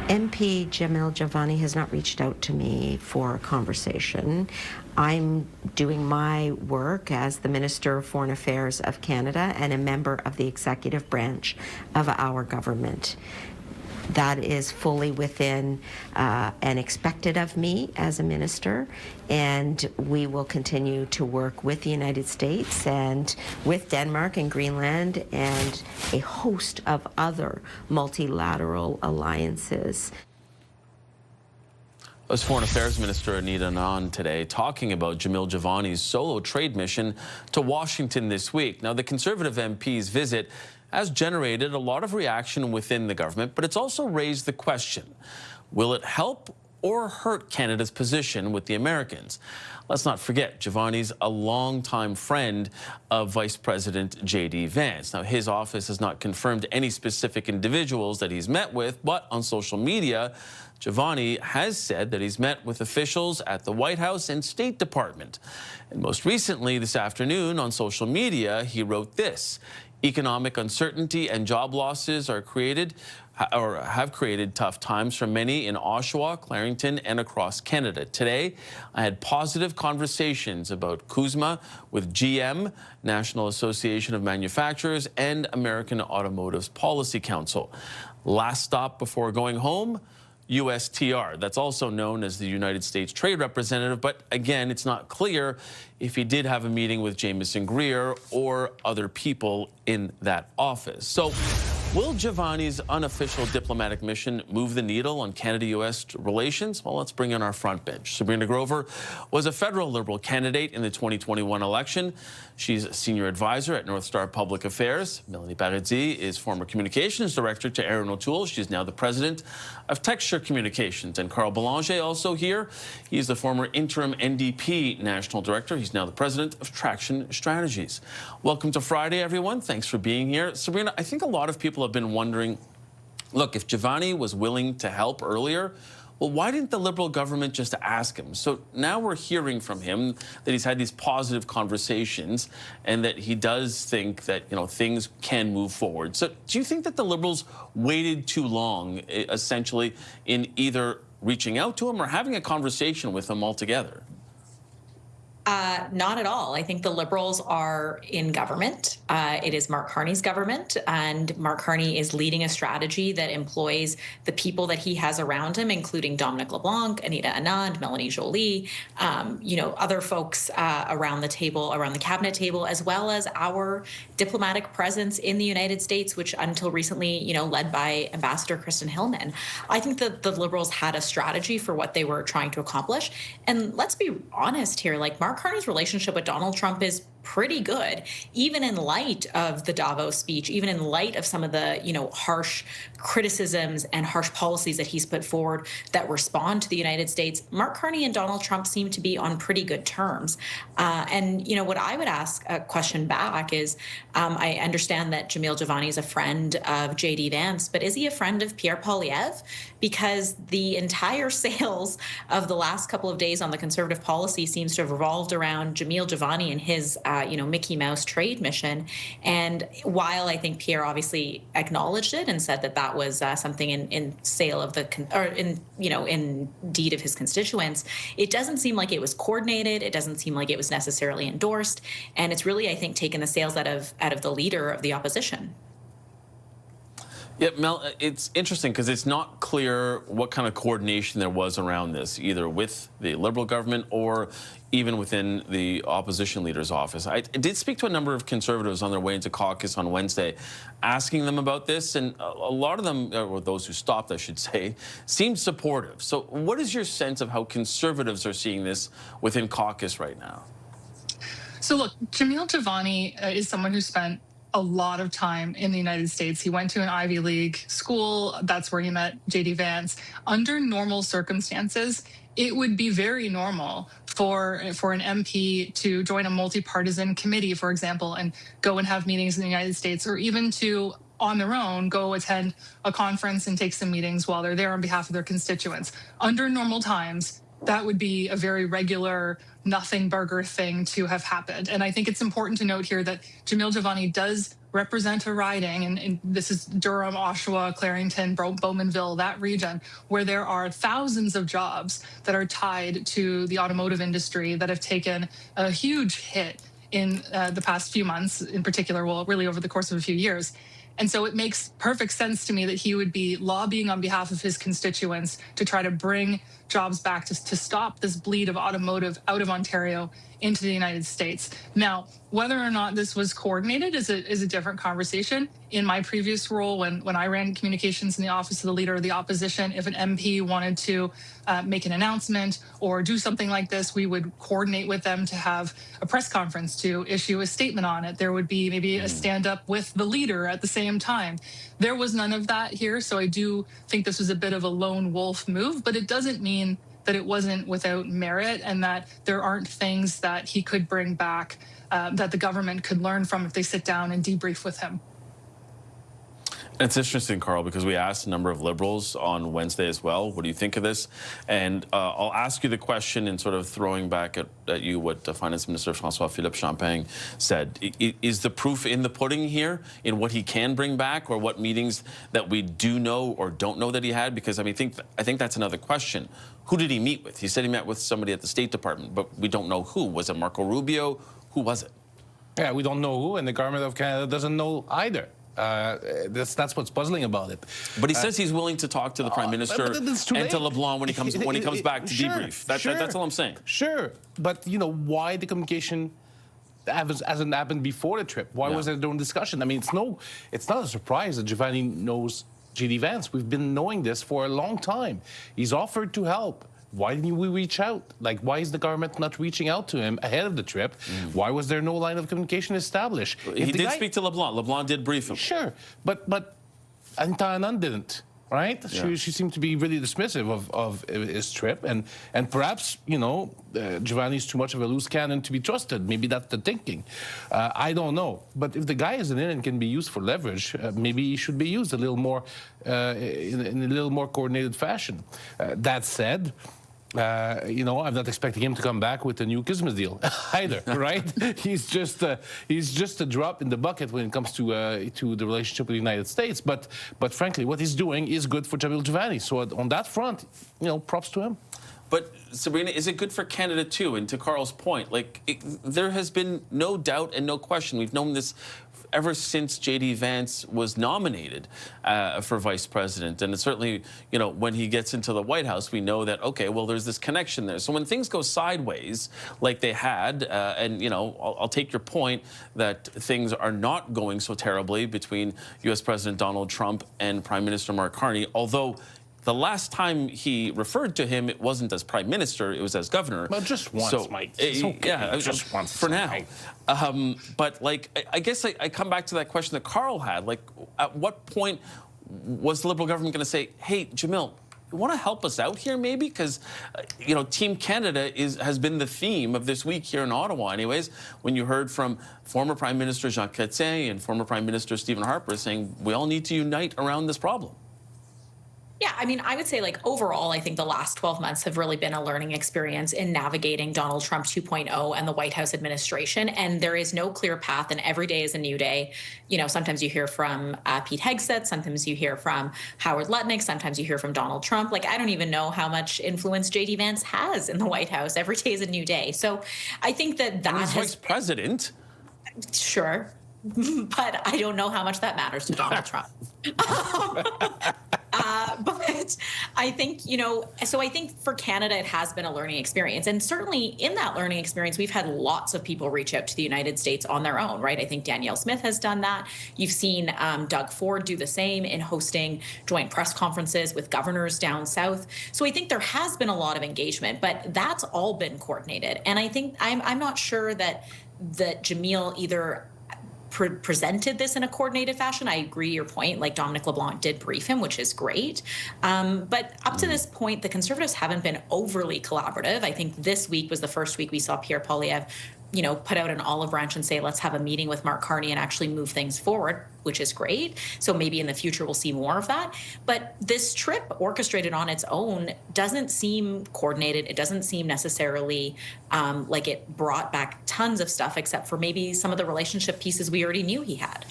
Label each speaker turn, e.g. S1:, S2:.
S1: MP Jamil Jivani has not reached out to me for a conversation. I'm doing my work as the Minister of Foreign Affairs of Canada and a member of the executive branch of our government. That is fully within and expected of me as a minister, and we will continue to work with the United States and with Denmark and Greenland and a host of other multilateral alliances.
S2: As Foreign Affairs Minister Anita Anand today talking about Jamil Jivani's solo trade mission to Washington this week. Now, the Conservative MP's visit has generated a lot of reaction within the government, but it's also raised the question, will it help or hurt Canada's position with the Americans? Let's not forget, Jivani's a longtime friend of Vice President J.D. Vance. Now, his office has not confirmed any specific individuals that he's met with, but on social media, Jivani has said that he's met with officials at the White House and State Department. And most recently, this afternoon, on social media, he wrote this: economic uncertainty and job losses have created tough times for many in Oshawa, Clarington, and across Canada. Today, I had positive conversations about CUSMA with GM, National Association of Manufacturers, and American Automotive's Policy Council. Last stop before going home, USTR. That's also known as the United States Trade Representative, but again, it's not clear if he did have a meeting with Jamieson Greer or other people in that office. So, will Jivani's unofficial diplomatic mission move the needle on Canada-U.S. relations? Well, let's bring in our front bench. Sabrina Grover was a federal Liberal candidate in the 2021 election. She's a senior advisor at North Star Public Affairs. Melanie Paradis is former communications director to Aaron O'Toole. She's now the president of Texture Communications. And Carl Belanger also here. He's the former interim NDP national director. He's now the president of Traction Strategies. Welcome to Friday, everyone. Thanks for being here. Sabrina, I think a lot of people have been wondering, look, if Jivani was willing to help earlier, well, why didn't the Liberal government just ask him? So now we're hearing from him that he's had these positive conversations and that he does think that, you know, things can move forward. So do you think that the Liberals waited too long, essentially, in either reaching out to him or having a conversation with him altogether?
S3: Not at all. I think the Liberals are in government. It is Mark Carney's government, and Mark Carney is leading a strategy that employs the people that he has around him, including Dominic LeBlanc, Anita Anand, Melanie Joly, other folks around the table, around the cabinet table, as well as our diplomatic presence in the United States, which until recently, led by Ambassador Kristen Hillman. I think that the Liberals had a strategy for what they were trying to accomplish. And let's be honest here, like Mark Carney's relationship with Donald Trump is pretty good, even in light of the Davos speech, even in light of some of the, harsh criticisms and harsh policies that he's put forward that respond to the United States. Mark Carney and Donald Trump seem to be on pretty good terms. What I would ask a question back is, I understand that Jamil Jivani is a friend of J.D. Vance, but is he a friend of Pierre Poilievre? Because the entire sales of the last couple of days on the Conservative policy seems to have revolved around Jamil Jivani and his Mickey Mouse trade mission. And while I think Pierre obviously acknowledged it and said that that was something in sale of in deed of his constituents, it doesn't seem like it was coordinated. It doesn't seem like it was necessarily endorsed. And it's really, I think, taken the sails out of the leader of the opposition.
S2: Yeah, Mel, it's interesting because it's not clear what kind of coordination there was around this, either with the Liberal government or even within the opposition leader's office. I did speak to a number of Conservatives on their way into caucus on Wednesday, asking them about this, and a lot of them, or those who stopped, I should say, seemed supportive. So what is your sense of how Conservatives are seeing this within caucus right now?
S4: So look, Jamil Jivani is someone who spent a lot of time in the United States. He went to an Ivy League school. That's where he met J.D. Vance. Under normal circumstances, it would be very normal for an MP to join a multi-partisan committee, for example, and go and have meetings in the United States, or even to, on their own, go attend a conference and take some meetings while they're there on behalf of their constituents. Under normal times, that would be a very regular, nothing burger thing to have happened. And I think it's important to note here that Jamil Jivani does represent a riding, and this is Durham, Oshawa, Clarington, Bowmanville, that region, where there are thousands of jobs that are tied to the automotive industry that have taken a huge hit in the past few months, in particular, well, really over the course of a few years. And so it makes perfect sense to me that he would be lobbying on behalf of his constituents to try to bring jobs back, to stop this bleed of automotive out of Ontario into the United States. Now, whether or not this was coordinated is a different conversation. In my previous role, when I ran communications in the office of the Leader of the Opposition, if an MP wanted to make an announcement or do something like this, we would coordinate with them to have a press conference to issue a statement on it. There would be maybe a stand-up with the leader at the same time. There was none of that here, so I do think this was a bit of a lone wolf move, but it doesn't mean that it wasn't without merit and that there aren't things that he could bring back that the government could learn from if they sit down and debrief with him.
S2: It's interesting, Carl, because we asked a number of Liberals on Wednesday as well, what do you think of this? And I'll ask you the question and sort of throwing back at you what Finance Minister François-Philippe Champagne said. Is the proof in the pudding here in what he can bring back, or what meetings that we do know or don't know that he had? Because I mean, I think that's another question. Who did he meet with? He said he met with somebody at the State Department, but we don't know who. Was it Marco Rubio? Who was it? Yeah,
S5: we don't know who, and the government of Canada doesn't know either. That's what's puzzling about it.
S2: But he says he's willing to talk to the Prime Minister and to LeBlanc when he comes back to debrief. That's all I'm saying.
S5: Sure, but you know why the communication hasn't happened before the trip? Why was there no discussion? I mean, it's not a surprise that Jivani knows J.D. Vance. We've been knowing this for a long time. He's offered to help. Why didn't we reach out? Like, why is the government not reaching out to him ahead of the trip? Why was there no line of communication established?
S2: He did speak to LeBlanc. LeBlanc did brief him.
S5: Sure, but Anita Anand didn't, right? Yeah. She seemed to be really dismissive of his trip, and perhaps, you know, Jivani's too much of a loose cannon to be trusted. Maybe that's the thinking. I don't know. But if the guy is in it and can be used for leverage, maybe he should be used a little more in a little more coordinated fashion. That said, you know, I'm not expecting him to come back with a new Christmas deal either, right? He's just a drop in the bucket when it comes to the relationship with the United States. But frankly, what he's doing is good for Jamil Jivani. So on that front, you know, props to him.
S2: But Sabrina, is it good for Canada too? And to Carl's point, like there has been no doubt and no question. We've known this ever since J.D. Vance was nominated for vice president. And it's certainly, you know, when he gets into the White House, we know that, okay, well, there's this connection there. So when things go sideways, like they had, and, you know, I'll take your point that things are not going so terribly between U.S. President Donald Trump and Prime Minister Mark Carney, although the last time he referred to him, it wasn't as prime minister, it was as governor.
S5: Well, just once,
S2: so,
S5: Mike. It's okay.
S2: Yeah,
S5: just once.
S2: For now. But, like, I guess I come back to that question that Carl had. Like, at what point was the Liberal government going to say, hey, Jamil, you want to help us out here maybe? Because, you know, Team Canada has been the theme of this week here in Ottawa anyways, when you heard from former Prime Minister Jean Chrétien and former Prime Minister Stephen Harper saying we all need to unite around this problem.
S3: Yeah, I mean, I would say, like, overall, I think the last 12 months have really been a learning experience in navigating Donald Trump 2.0 and the White House administration. And there is no clear path, and every day is a new day. You know, sometimes you hear from Pete Hegseth, sometimes you hear from Howard Lutnick, sometimes you hear from Donald Trump. Like, I don't even know how much influence J.D. Vance has in the White House. Every day is a new day. So I think that
S2: he's vice president.
S3: Sure. But I don't know how much that matters to Donald Trump. But I think, you know, so I think for Canada, it has been a learning experience. And certainly in that learning experience, we've had lots of people reach out to the United States on their own, right? I think Danielle Smith has done that. You've seen Doug Ford do the same in hosting joint press conferences with governors down south. So I think there has been a lot of engagement, but that's all been coordinated. And I think I'm not sure that Jamil either presented this in a coordinated fashion. I agree your point. Like, Dominic LeBlanc did brief him, which is great. But up to this point, the Conservatives haven't been overly collaborative. I think this week was the first week we saw Pierre Poilievre, you know, put out an olive branch and say, let's have a meeting with Mark Carney and actually move things forward, which is great. So maybe in the future we'll see more of that. But this trip, orchestrated on its own, doesn't seem coordinated. It doesn't seem necessarily like it brought back tons of stuff, except for maybe some of the relationship pieces we already knew he had.